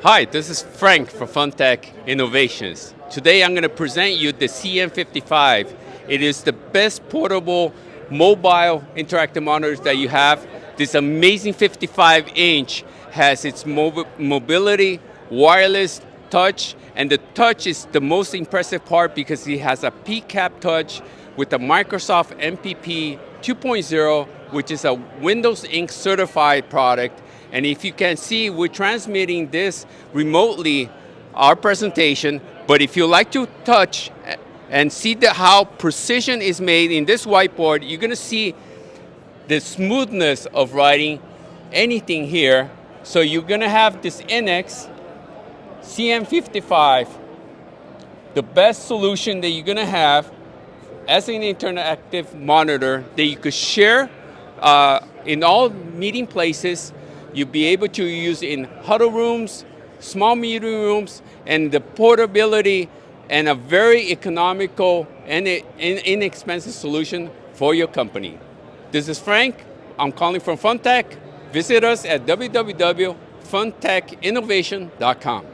Hi, this is Frank from FunTech Innovations. Today I'm going to present you the CM55. It is the best portable mobile interactive monitors that you have. This amazing 55-inch has its mobility, wireless, touch, and the touch is the most impressive part because it has a PCAP touch with a Microsoft MPP 2.0, which is a Windows Ink certified product. And if you can see, we're transmitting this remotely, our presentation, but if you like to touch and see how precision is made in this whiteboard, you're going to see the smoothness of writing anything here. So you're going to have this NX CM55, the best solution that you're going to have as an interactive monitor that you could share in all meeting places. You'll be able to use in huddle rooms, small meeting rooms, and the portability and a very economical and inexpensive solution for your company. This is Frank. I'm calling from FunTech. Visit us at www.funtechinnovation.com.